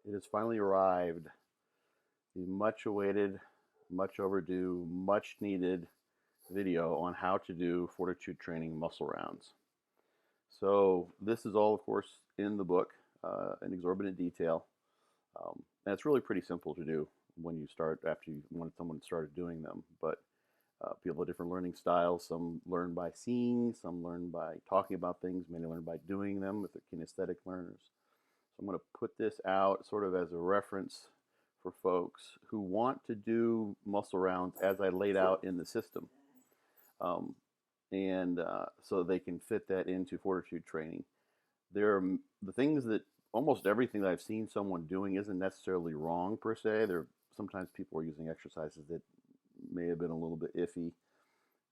It has finally arrived. The much awaited, much overdue, much needed video on how to do fortitude training muscle rounds. So this is all, of course, in the book in exorbitant detail. And it's really pretty simple to do when you start, when someone started doing them. But people have different learning styles. Some learn by seeing, some learn by talking about things, many learn by doing them if they're kinesthetic learners. So I'm going to put this out sort of as a reference for folks who want to do muscle rounds as I laid out in the system. So they can fit that into fortitude training. There are the things that almost everything that I've seen someone doing isn't necessarily wrong per se. Sometimes people are using exercises that may have been a little bit iffy.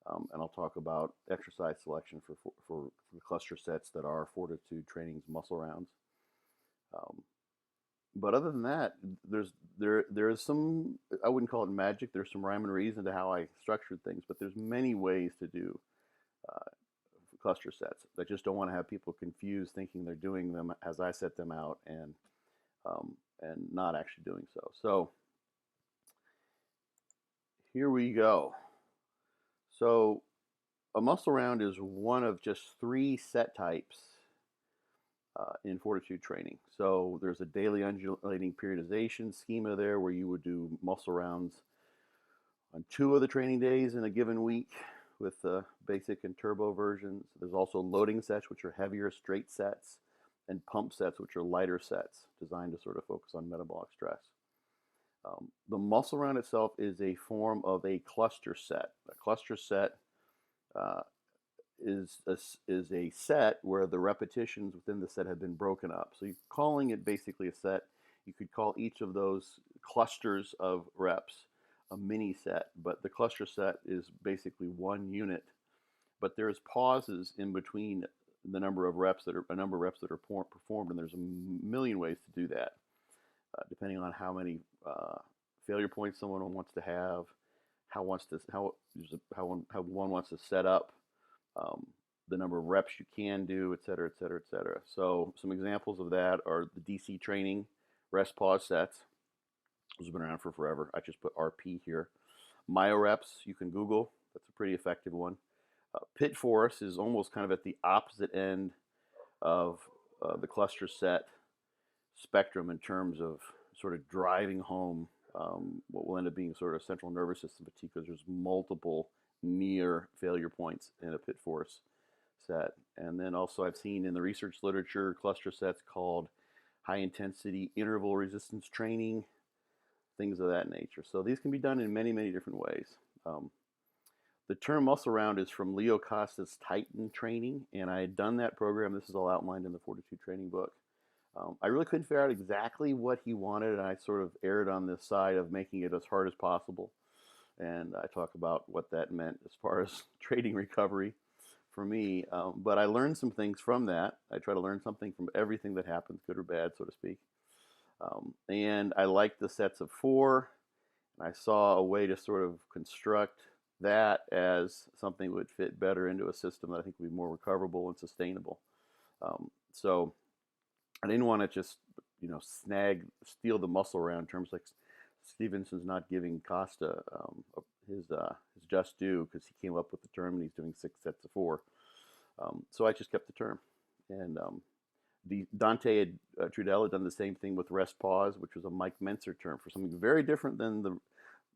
And I'll talk about exercise selection for cluster sets that are fortitude training's muscle rounds. But other than that, there is some, I wouldn't call it magic. There's some rhyme and reason to how I structured things, but there's many ways to do cluster sets. I just don't want to have people confused thinking they're doing them as I set them out and not actually doing so. So here we go. So a muscle round is one of just 3 set types in fortitude training. So there's a daily undulating periodization schema there where you would do muscle rounds on 2 of the training days in a given week with the basic and turbo versions. There's also loading sets, which are heavier straight sets, and pump sets, which are lighter sets designed to sort of focus on metabolic stress. The muscle round itself is a form of a cluster set. A cluster set is a set where the repetitions within the set have been broken up. So you're calling it basically a set. You could call each of those clusters of reps a mini set, but the cluster set is basically one unit. But there's pauses in between the number of reps that are performed, and there's a million ways to do that, depending on how many failure points someone wants to have, how one wants to set up the number of reps you can do, et cetera, et cetera, et cetera. So some examples of that are the DC training rest pause sets. Those have been around for forever. I just put RP here. Myoreps, you can Google. That's a pretty effective one. Pit force is almost kind of at the opposite end of the cluster set spectrum in terms of sort of driving home what will end up being sort of central nervous system fatigue, because there's multiple near failure points in a pit force set. And then also I've seen in the research literature cluster sets called high intensity interval resistance training, things of that nature. So these can be done in many, many different ways. The term muscle round is from Leo Costa's Titan training, and I had done that program. This is all outlined in the Fortitude training book. I really couldn't figure out exactly what he wanted, and I sort of erred on this side of making it as hard as possible. And I talk about what that meant as far as training recovery for me. But I learned some things from that. I try to learn something from everything that happens, good or bad, so to speak. And I liked the sets of 4. And I saw a way to sort of construct that as something that would fit better into a system that I think would be more recoverable and sustainable. So I didn't want to just, steal the muscle round in terms like Stevenson's not giving Costa his just due, because he came up with the term and he's doing 6 sets of 4. So I just kept the term. And Dante Trudel had done the same thing with rest pause, which was a Mike Mentzer term for something very different than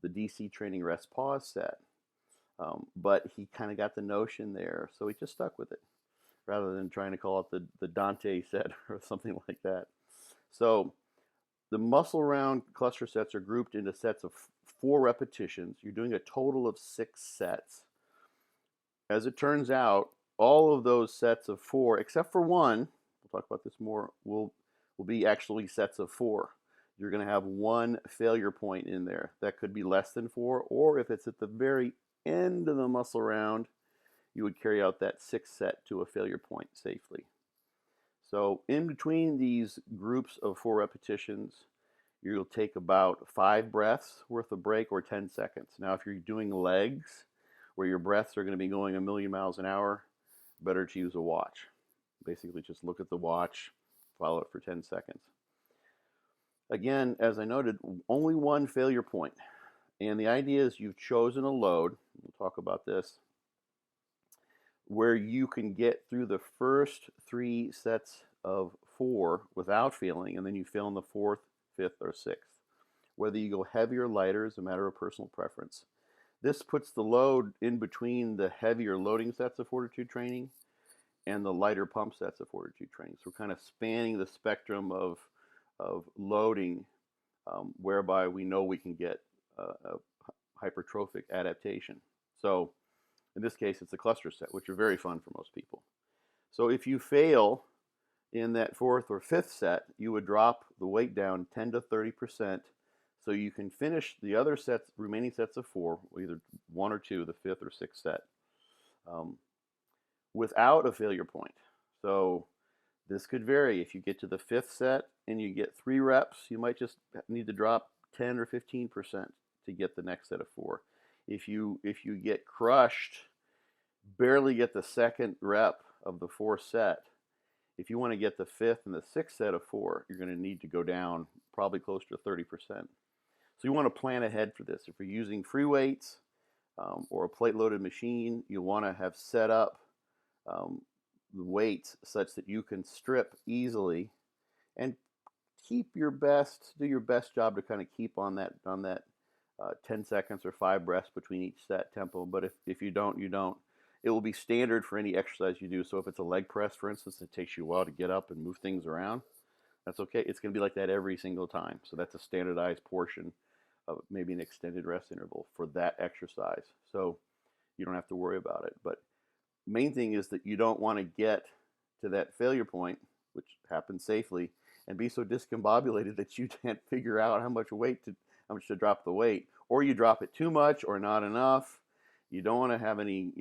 the DC training rest pause set. But he kind of got the notion there, so he just stuck with it rather than trying to call it the Dante set or something like that. So the muscle round cluster sets are grouped into sets of 4 repetitions. You're doing a total of 6 sets. As it turns out, all of those sets of 4, except for one, we'll talk about this more, will be actually sets of 4. You're going to have one failure point in there. That could be less than 4, or if it's at the very end of the muscle round, you would carry out that 6th set to a failure point safely. So in between these groups of 4 repetitions, you'll take about 5 breaths worth of break, or 10 seconds. Now, if you're doing legs where your breaths are going to be going a million miles an hour, better to use a watch. Basically, just look at the watch, follow it for 10 seconds. Again, as I noted, only one failure point. And the idea is you've chosen a load, we'll talk about this, where you can get through the first 3 sets of 4 without failing, and then you fail in the 4th, 5th, or 6th. Whether you go heavier or lighter is a matter of personal preference. This puts the load in between the heavier loading sets of Fortitude training and the lighter pump sets of Fortitude training. So we're kind of spanning the spectrum of loading, whereby we know we can get a hypertrophic adaptation. So in this case, it's a cluster set, which are very fun for most people. So if you fail in that 4th or 5th set, you would drop the weight down 10 to 30%, so you can finish the other sets, remaining sets of 4, either 1 or 2, the 5th or 6th set, without a failure point. So this could vary. If you get to the 5th set and you get 3 reps, you might just need to drop 10 or 15% to get the next set of 4. If you get crushed, barely get the 2nd rep of the 4th set, if you want to get the 5th and the 6th set of 4, you're going to need to go down probably close to 30%. So you want to plan ahead for this. If you're using free weights or a plate-loaded machine, you want to have set up the weights such that you can strip easily and do your best job to kind of keep on that 10 seconds or 5 breaths between each set tempo. But if you don't, you don't. It will be standard for any exercise you do. So if it's a leg press, for instance, it takes you a while to get up and move things around. That's okay. It's going to be like that every single time. So that's a standardized portion of maybe an extended rest interval for that exercise. So you don't have to worry about it. But main thing is that you don't want to get to that failure point, which happens safely, and be so discombobulated that you can't figure out how much to drop the weight, or you drop it too much or not enough. You don't want to have any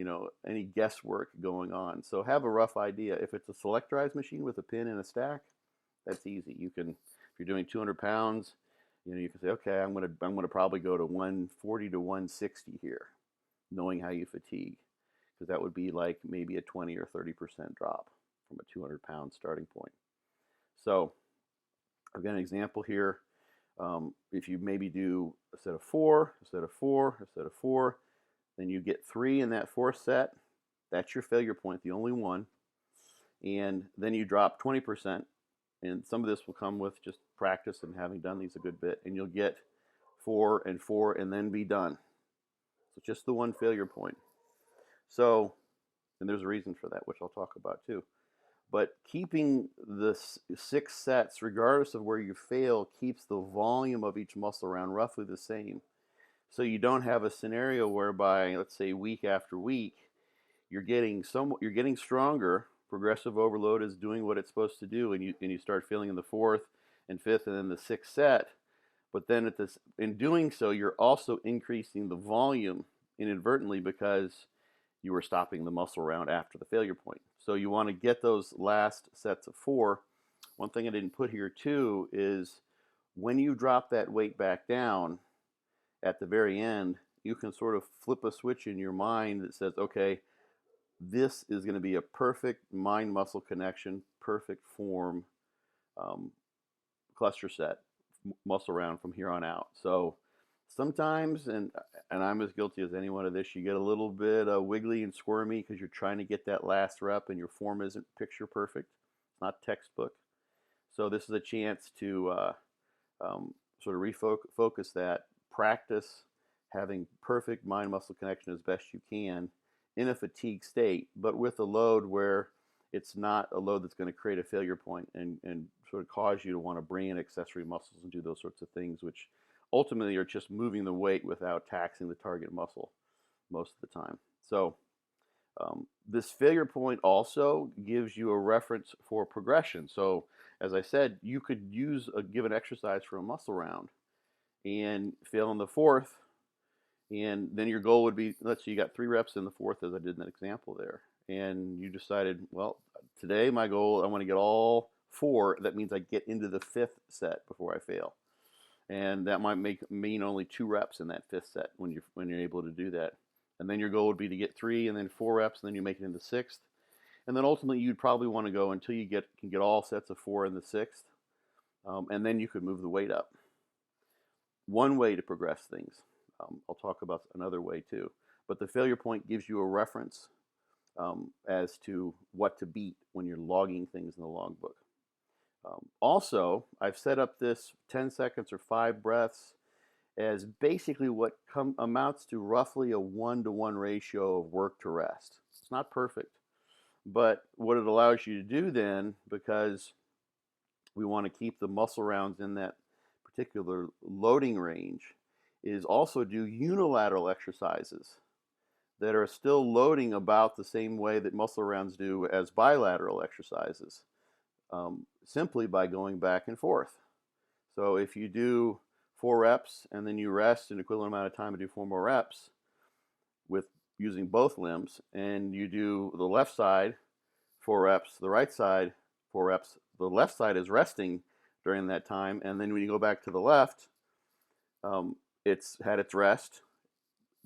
guesswork going on. So have a rough idea. If it's a selectorized machine with a pin and a stack, that's easy. You can, if you're doing 200 pounds, you can say, okay, I'm gonna probably go to 140 to 160 here, knowing how you fatigue, because that would be like maybe a 20 or 30% drop from a 200-pound starting point. So I've got an example here. If you maybe do a set of 4, a set of 4, a set of 4, then you get 3 in that 4th set. That's your failure point, the only one. And then you drop 20%. And some of this will come with just practice and having done these a good bit. And you'll get 4 and 4 and then be done. So just the one failure point. So, and there's a reason for that, which I'll talk about too. But keeping the 6 sets, regardless of where you fail, keeps the volume of each muscle round roughly the same. So you don't have a scenario whereby, let's say, week after week, you're getting stronger. Progressive overload is doing what it's supposed to do, and you start feeling in the 4th and 5th and then the 6th set. But then in doing so, you're also increasing the volume inadvertently because you were stopping the muscle round after the failure point. So you want to get those last sets of 4. One thing I didn't put here too is when you drop that weight back down at the very end, you can sort of flip a switch in your mind that says, okay, this is going to be a perfect mind-muscle connection, perfect form cluster set muscle round from here on out. So sometimes, and I'm as guilty as anyone of this, you get a little bit wiggly and squirmy because you're trying to get that last rep and your form isn't picture perfect. It's not textbook. So this is a chance to sort of refocus that, practice having perfect mind-muscle connection as best you can in a fatigue state, but with a load where it's not a load that's going to create a failure point and sort of cause you to want to bring in accessory muscles and do those sorts of things, which ultimately are just moving the weight without taxing the target muscle most of the time. So this failure point also gives you a reference for progression. So as I said, you could use a given exercise for a muscle round and fail in the 4th, and then your goal would be, let's say you got 3 reps in the 4th, as I did in that example there, and you decided, well, today my goal, I want to get all 4. That means I get into the 5th set before I fail, and that might mean only 2 reps in that 5th set when you're able to do that. And then your goal would be to get 3 and then 4 reps, and then you make it into 6th, and then ultimately you'd probably want to go until you can get all sets of 4 in the 6th. and then you could move the weight up. One way to progress things. I'll talk about another way too. But the failure point gives you a reference as to what to beat when you're logging things in the logbook. Also, I've set up this 10 seconds or 5 breaths as basically what amounts to roughly a 1-to-1 ratio of work to rest. It's not perfect, but what it allows you to do then, because we want to keep the muscle rounds in that particular loading range, is also do unilateral exercises that are still loading about the same way that muscle rounds do as bilateral exercises, simply by going back and forth. So if you do 4 reps and then you rest an equivalent amount of time and do 4 more reps with using both limbs, and you do the left side 4 reps, the right side 4 reps, the left side is resting during that time, and then when you go back to the left, it's had its rest,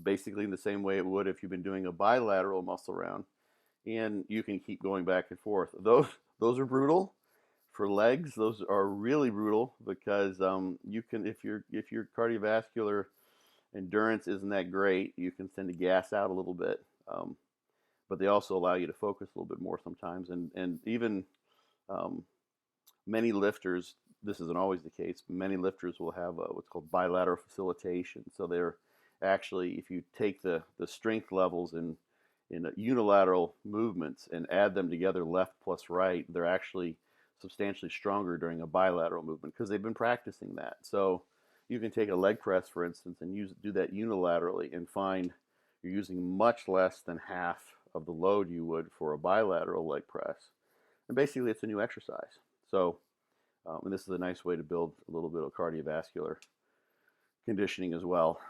basically in the same way it would if you've been doing a bilateral muscle round, and you can keep going back and forth. Those are brutal. For legs, those are really brutal because you can, if your cardiovascular endurance isn't that great, you can tend to gas out a little bit. But they also allow you to focus a little bit more sometimes, and even many lifters, this isn't always the case, but many lifters will have what's called bilateral facilitation. So they're actually, if you take the strength levels in unilateral movements and add them together, left plus right, they're actually substantially stronger during a bilateral movement because they've been practicing that. So you can take a leg press, for instance, and do that unilaterally and find you're using much less than half of the load you would for a bilateral leg press. And basically, it's a new exercise. So, and this is a nice way to build a little bit of cardiovascular conditioning as well,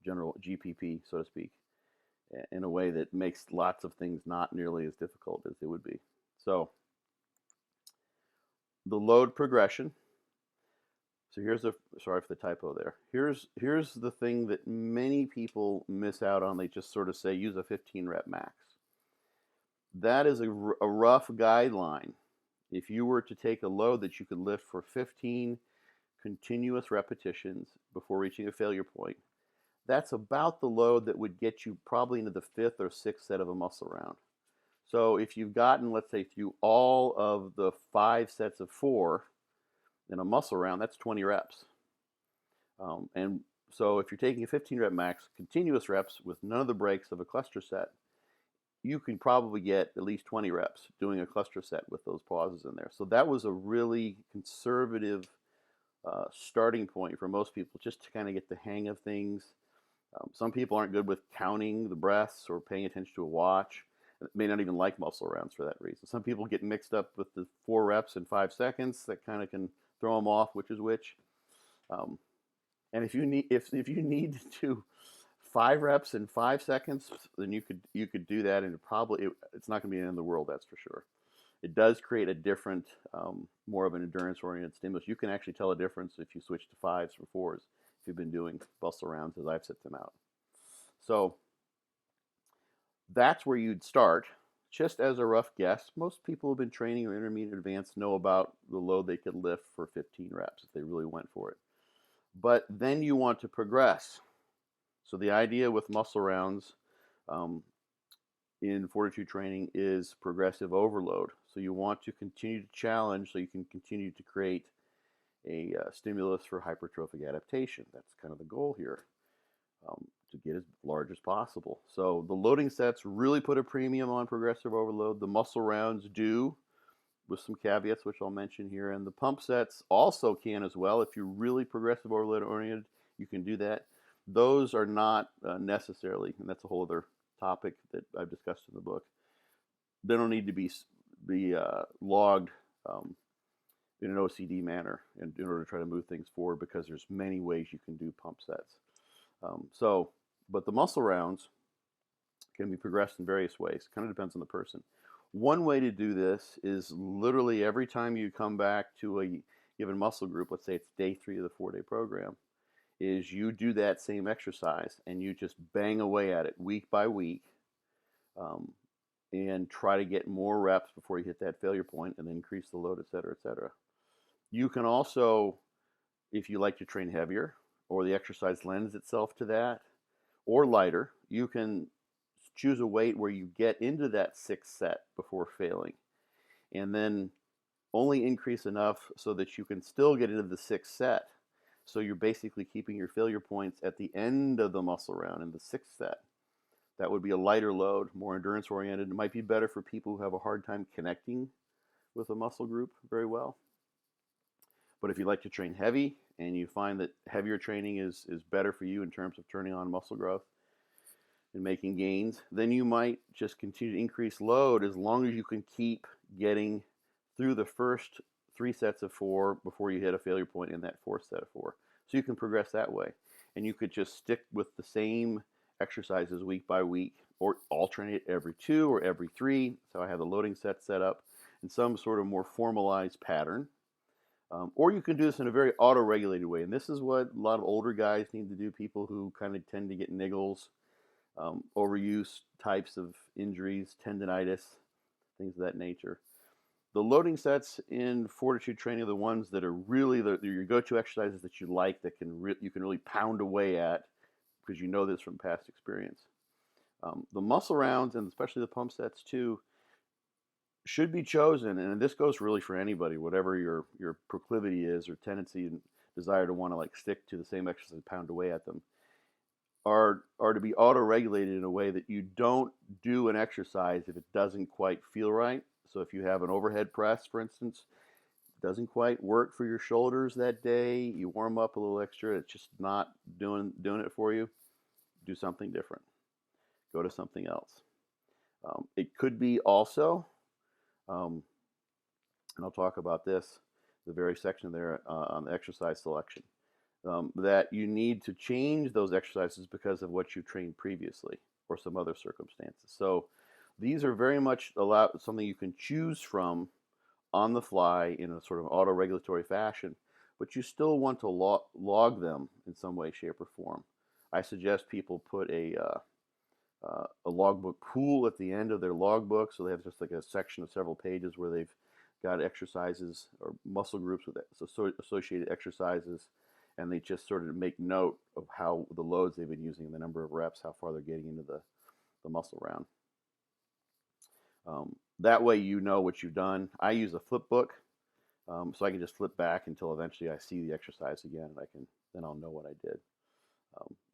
general GPP, so to speak, in a way that makes lots of things not nearly as difficult as they would be. So, the load progression. So here's sorry for the typo there. Here's the thing that many people miss out on. They just sort of say use a 15 rep max. That is a rough guideline. If you were to take a load that you could lift for 15 continuous repetitions before reaching a failure point, that's about the load that would get you probably into the 5th or 6th set of a muscle round. So if you've gotten, let's say, through all of the 5 sets of 4 in a muscle round, that's 20 reps. And so if you're taking a 15 rep max, continuous reps with none of the breaks of a cluster set, you can probably get at least 20 reps doing a cluster set with those pauses in there. So that was a really conservative starting point for most people, just to kind of get the hang of things. Some people aren't good with counting the breaths or paying attention to a watch. May not even like muscle rounds for that reason. Some people get mixed up with the 4 reps in 5 seconds. That kind of can throw them off, which is which. And if you need to do 5 reps in 5 seconds, then you could do that, and it's not going to be the end of the world, that's for sure. It does create a different, more of an endurance-oriented stimulus. You can actually tell a difference if you switch to 5s from 4s if you've been doing muscle rounds as I've set them out. So that's where you'd start. Just as a rough guess, most people who've been training or intermediate advanced know about the load they could lift for 15 reps if they really went for it. But then you want to progress. So the idea with muscle rounds in Fortitude training is progressive overload. So you want to continue to challenge so you can continue to create a stimulus for hypertrophic adaptation. That's kind of the goal here, to get as large as possible. So the loading sets really put a premium on progressive overload. The muscle rounds do, with some caveats, which I'll mention here. And the pump sets also can as well. If you're really progressive overload oriented, you can do that. Those are not necessarily, and that's a whole other topic that I've discussed in the book. They don't need to be logged in an OCD manner in order to try to move things forward, because there's many ways you can do pump sets. But the muscle rounds can be progressed in various ways. It kind of depends on the person. One way to do this is literally every time you come back to a given muscle group, let's say it's day 3 of the 4-day program, is you do that same exercise and you just bang away at it week by week, and try to get more reps before you hit that failure point, and then increase the load, et cetera, et cetera. You can also, if you like to train heavier, or the exercise lends itself to that, or lighter, you can choose a weight where you get into that sixth set before failing, and then only increase enough so that you can still get into the sixth set. So you're basically keeping your failure points at the end of the muscle round in the sixth set. That would be a lighter load, more endurance oriented. It might be better for people who have a hard time connecting with a muscle group very well. But if you like to train heavy and you find that heavier training is better for you in terms of turning on muscle growth and making gains, then you might just continue to increase load as long as you can keep getting through the first 3 sets of 4 before you hit a failure point in that fourth set of 4. So you can progress that way. And you could just stick with the same exercises week by week, or alternate every 2 or every 3. So I have the loading set up in some sort of more formalized pattern. Or you can do this in a very auto-regulated way. And this is what a lot of older guys need to do, people who kind of tend to get niggles, overuse types of injuries, tendonitis, things of that nature. The loading sets in Fortitude training are the ones that are really your go-to exercises that you like, that you can really pound away at because you know this from past experience. The muscle rounds, and especially the pump sets too, should be chosen, and this goes really for anybody, whatever your proclivity is or tendency and desire to want to like stick to the same exercise and pound away at them, are to be auto-regulated in a way that you don't do an exercise if it doesn't quite feel right. So if you have an overhead press, for instance, doesn't quite work for your shoulders that day, you warm up a little extra, it's just not doing it for you, do something different. Go to something else. It could be also, and I'll talk about this, the very section there on the exercise selection, that you need to change those exercises because of what you trained previously or some other circumstances. So these are very much something you can choose from on the fly in a sort of auto-regulatory fashion, but you still want to log them in some way, shape, or form. I suggest people put a logbook pool at the end of their logbook, so they have just like a section of several pages where they've got exercises or muscle groups with associated exercises, and they just sort of make note of how the loads they've been using, the number of reps, how far they're getting into the muscle round. That way you know what you've done. I use a flip book, so I can just flip back until eventually I see the exercise again, and then I'll know what I did.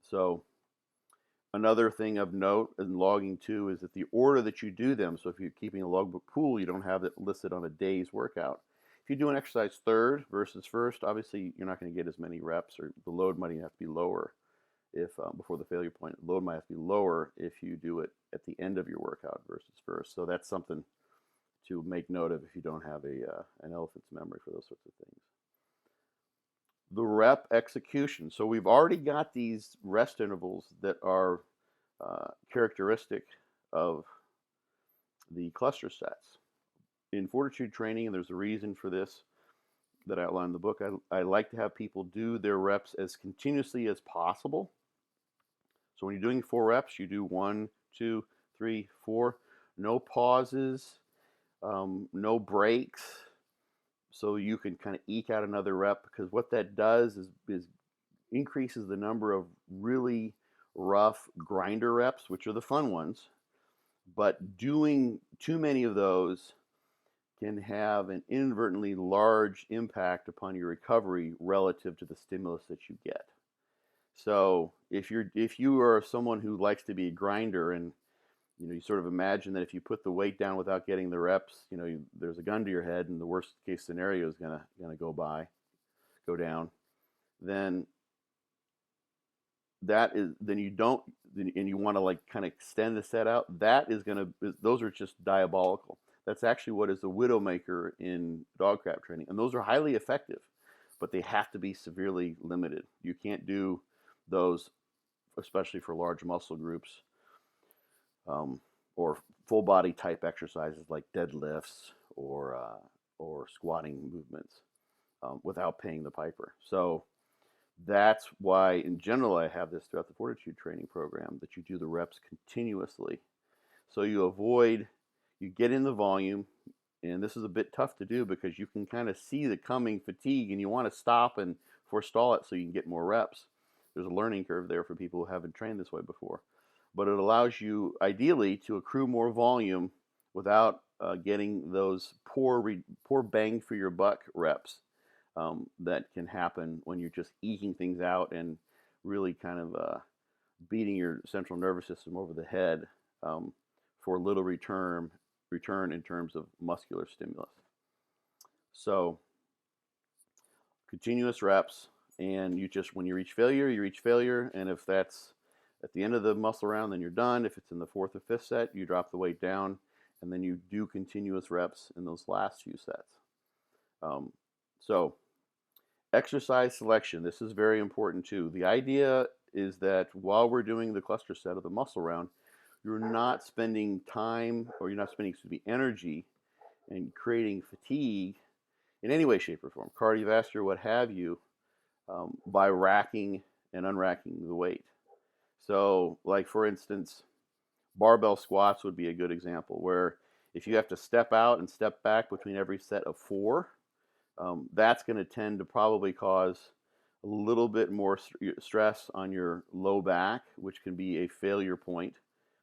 So another thing of note in logging too is that the order that you do them. So if you're keeping a logbook pool, you don't have it listed on a day's workout. If you do an exercise third versus first, obviously you're not going to get as many reps, or the load might have to be lower if before the failure point. The load might have to be lower if you do it at the end of your workout versus first. So that's something to make note of if you don't have an elephant's memory for those sorts of things. The rep execution. So we've already got these rest intervals that are characteristic of the cluster sets. In Fortitude training, and there's a reason for this that I outline in the book, I like to have people do their reps as continuously as possible. So when you're doing 4 reps, you do 1, 2, 3, 4. No pauses, no breaks. So you can kind of eke out another rep, because what that does is increases the number of really rough grinder reps, which are the fun ones. But doing too many of those can have an inadvertently large impact upon your recovery relative to the stimulus that you get. So if you are someone who likes to be a grinder, and you sort of imagine that if you put the weight down without getting the reps, there's a gun to your head, and the worst case scenario is gonna go down. Then you want to like kind of extend the set out. Those are just diabolical. That's actually what is the widowmaker in dog crap training, and those are highly effective, but they have to be severely limited. You can't do those, especially for large muscle groups, or full body type exercises like deadlifts or squatting movements, without paying the piper. So that's why, in general, I have this throughout the Fortitude training program, that you do the reps continuously. So you get in the volume And this is a bit tough to do because you can kind of see the coming fatigue and you want to stop and forestall it so you can get more reps. There's a learning curve there for people who haven't trained this way before. But it allows you, ideally, to accrue more volume without getting those poor bang for your buck reps that can happen when you're just eking things out and really kind of beating your central nervous system over the head for little return in terms of muscular stimulus. So continuous reps, and you just, when you reach failure, and if that's at the end of the muscle round, then you're done. If it's in the fourth or fifth set, you drop the weight down, and then you do continuous reps in those last few sets. So exercise selection, this is very important too. The idea is that while we're doing the cluster set of the muscle round, you're not spending time, or you're not spending, energy and creating fatigue in any way, shape, or form, cardiovascular, what have you, by racking and unracking the weight. So, like for instance, barbell squats would be a good example, where if you have to step out and step back between every set of 4, that's going to tend to probably cause a little bit more stress on your low back, which can be a failure point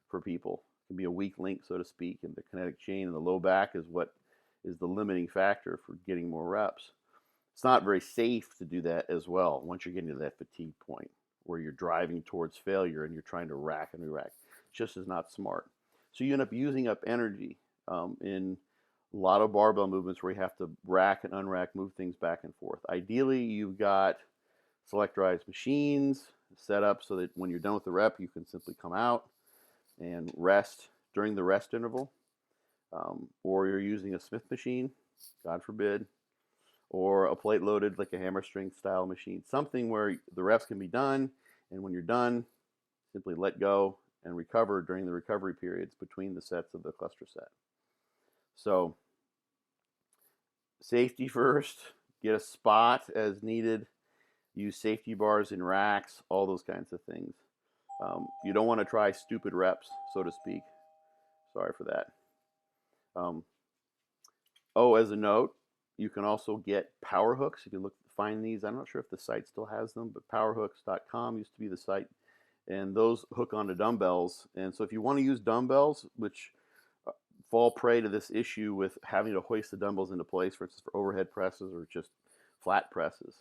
for people. It can be a weak link, so to speak, in the kinetic chain, and the low back is what is the limiting factor for getting more reps. It's not very safe to do that as well once you're getting to that fatigue point where you're driving towards failure and you're trying to rack and re-rack. It just is not smart. So you end up using up energy in a lot of barbell movements where you have to rack and unrack, move things back and forth. Ideally, you've got selectorized machines set up so that when you're done with the rep, you can simply come out and rest during the rest interval. Or you're using a Smith machine, God forbid, or a plate loaded, like a hammer-string style machine. Something where the reps can be done, and when you're done, simply let go and recover during the recovery periods between the sets of the cluster set. So safety first, get a spot as needed, use safety bars in racks, all those kinds of things. You don't want to try stupid reps, so to speak. Sorry for that. As a note, you can also get power hooks. If you find these, I'm not sure if the site still has them, but powerhooks.com used to be the site, and those hook onto dumbbells. And so if you want to use dumbbells, which fall prey to this issue with having to hoist the dumbbells into place, for instance, for overhead presses or just flat presses,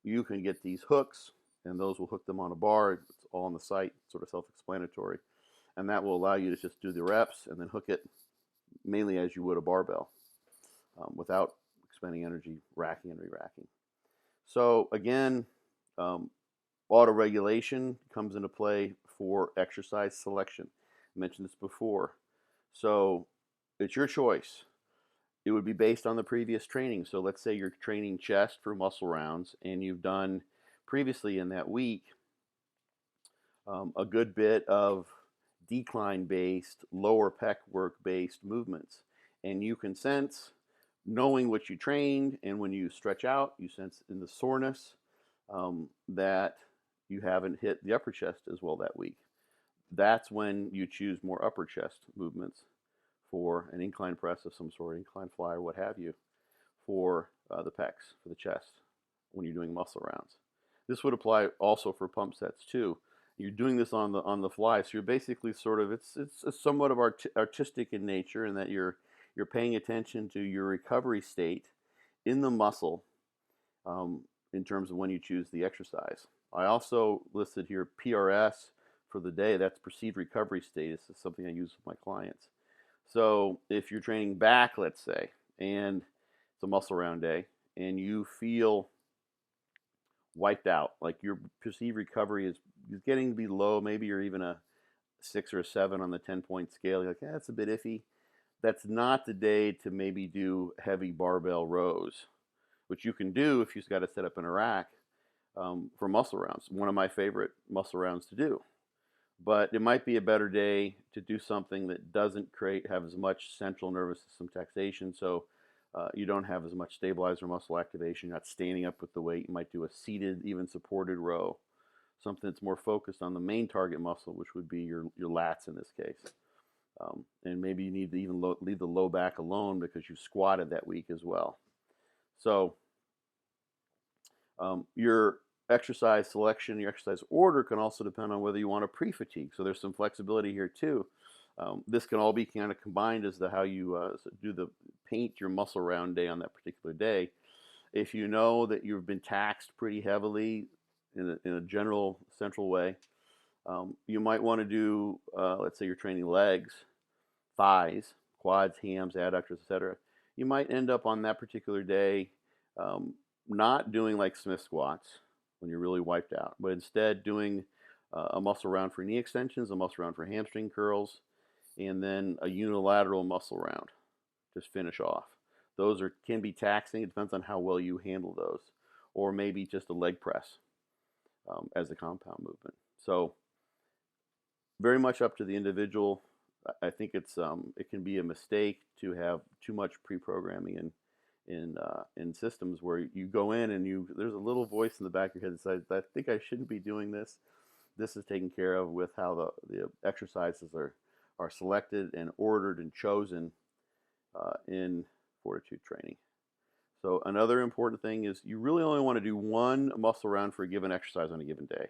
you can get these hooks, and those will hook them on a bar. It's all on the site, sort of self-explanatory, and that will allow you to just do the reps and then hook it mainly as you would a barbell, without expending energy racking and re-racking. So again, auto-regulation comes into play for exercise selection. I mentioned this before. So it's your choice. It would be based on the previous training. So let's say you're training chest for muscle rounds, and you've done previously in that week a good bit of decline-based, lower pec work-based movements. And you can sense, knowing what you trained, and when you stretch out, you sense in the soreness that you haven't hit the upper chest as well that week. That's when you choose more upper chest movements for an incline press of some sort, incline fly or what have you, for the pecs, for the chest, when you're doing muscle rounds. This would apply also for pump sets too. You're doing this on the fly, so you're basically sort of, it's somewhat of artistic in nature, in that you're paying attention to your recovery state in the muscle in terms of when you choose the exercise. I also listed here PRS for the day. That's perceived recovery state. This is something I use with my clients. So if you're training back, let's say, and it's a muscle round day, and you feel wiped out, like your perceived recovery is getting to be low, maybe you're even a 6 or a 7 on the 10-point scale, you're like, that's a bit iffy. That's not the day to maybe do heavy barbell rows, which you can do if you've got to set up in a rack for muscle rounds. One of my favorite muscle rounds to do. But it might be a better day to do something that doesn't have as much central nervous system taxation, so you don't have as much stabilizer muscle activation. You're not standing up with the weight. You might do a seated, even supported row, something that's more focused on the main target muscle, which would be your lats in this case. And maybe you need to even leave the low back alone because you squatted that week as well. So your exercise selection, your exercise order can also depend on whether you want to pre-fatigue. So there's some flexibility here too. This can all be kind of combined as to how you paint your muscle round day on that particular day. If you know that you've been taxed pretty heavily in a general central way, you might want to do, let's say you're training legs, thighs, quads, hams, adductors, etc. You might end up on that particular day not doing like Smith squats when you're really wiped out, but instead doing a muscle round for knee extensions, a muscle round for hamstring curls, and then a unilateral muscle round. Just finish off. Those can be taxing. It depends on how well you handle those, or maybe just a leg press as a compound movement. So very much up to the individual. I think it can be a mistake to have too much pre-programming in systems where you go in and there's a little voice in the back of your head that says, I think I shouldn't be doing this. This is taken care of with how the exercises are selected and ordered and chosen in Fortitude training. So another important thing is you really only want to do one muscle round for a given exercise on a given day.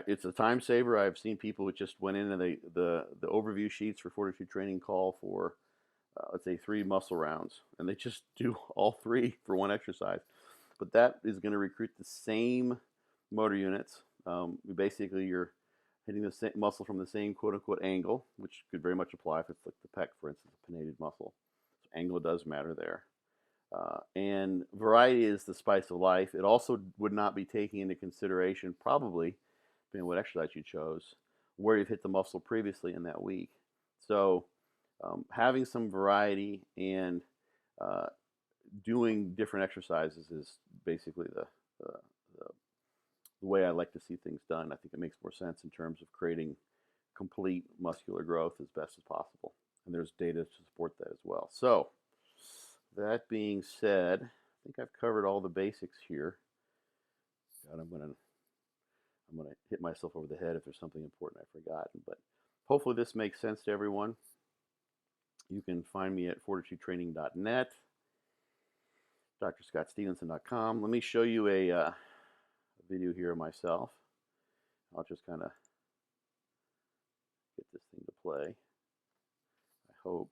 It's a time saver. I've seen people who just went in and the overview sheets for Fortitude training call for let's say 3 muscle rounds, and they just do all 3 for one exercise. But that is going to recruit the same motor units. Basically, you're hitting the same muscle from the same quote-unquote angle, which could very much apply if it's like the pec, for instance, a pinnated muscle. So angle does matter there. And variety is the spice of life. It also would not be taking into consideration, probably, depending on what exercise you chose, where you've hit the muscle previously in that week. So having some variety and doing different exercises is basically the way I like to see things done. I think it makes more sense in terms of creating complete muscular growth as best as possible. And there's data to support that as well. So that being said, I think I've covered all the basics here. God, I'm gonna hit myself over the head if there's something important I've forgotten. But hopefully this makes sense to everyone. You can find me at fortitudetraining.net, drscottstevenson.com. Let me show you a video here of myself. I'll just kind of get this thing to play, I hope.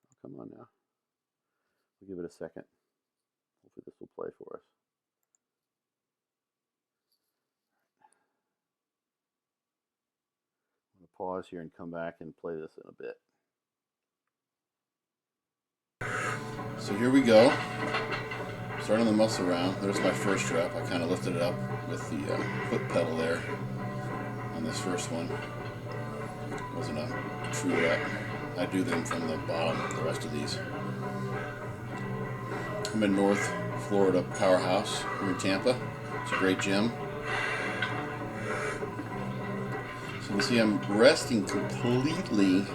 Oh, come on now. We'll give it a second. Hopefully this will play for us. I'm going to pause here and come back and play this in a bit. So here we go. Starting the muscle round. There's my first rep. I kind of lifted it up with the foot pedal there on this first one. It wasn't a true rep. I do them from the bottom, the rest of these. I'm in North Florida Powerhouse here in Tampa. It's a great gym. So you can see I'm resting completely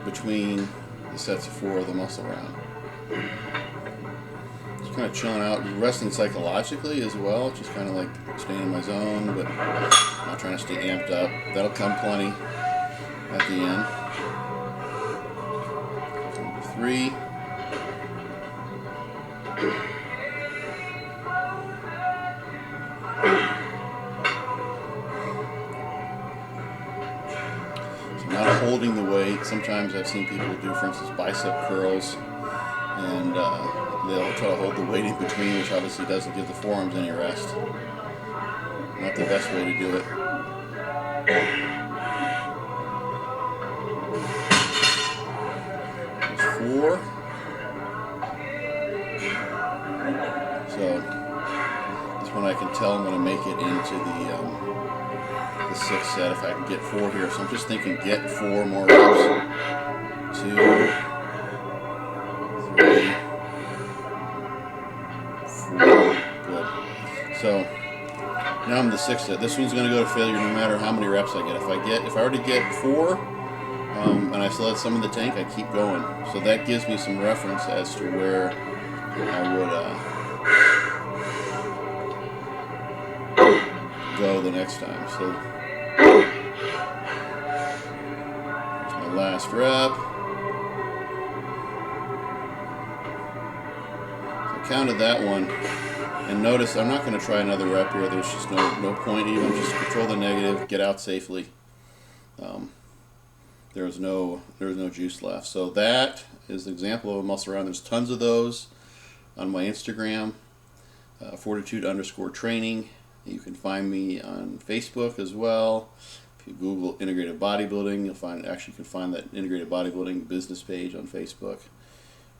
between the sets of 4 of the muscle round. Just kind of chilling out, resting psychologically as well, just kind of like staying in my zone, but not trying to stay amped up. That'll come plenty at the end. Number 3. So not holding the weight. Sometimes I've seen people do, for instance, bicep curls, and they'll try to hold the weight in between, which obviously doesn't give the forearms any rest. Not the best way to do it. There's 4. So this one I can tell I'm going to make it into the 6th set if I can get 4 here. So I'm just thinking get 4 more reps. 2, 3, 4. Good. So now I'm the 6th set. This one's going to go to failure no matter how many reps I get. If I already get 4 and I still have some in the tank, I keep going. So that gives me some reference as to where I would go the next time. So here's my last rep. So I counted that one. And notice I'm not going to try another rep here. There's just no point even. Just control the negative, get out safely. There's no juice left. So that is an example of a muscle round. There's tons of those on my Instagram, Fortitude_training. You can find me on Facebook as well. If you Google integrated bodybuilding, you'll find you can find that integrated bodybuilding business page on Facebook.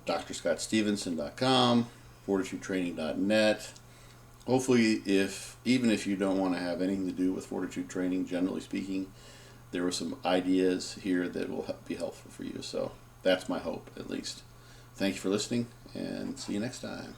DrScottStevenson.com, FortitudeTraining.net. Hopefully, even if you don't want to have anything to do with Fortitude training, generally speaking, there were some ideas here that will be helpful for you. So that's my hope, at least. Thank you for listening, and see you next time.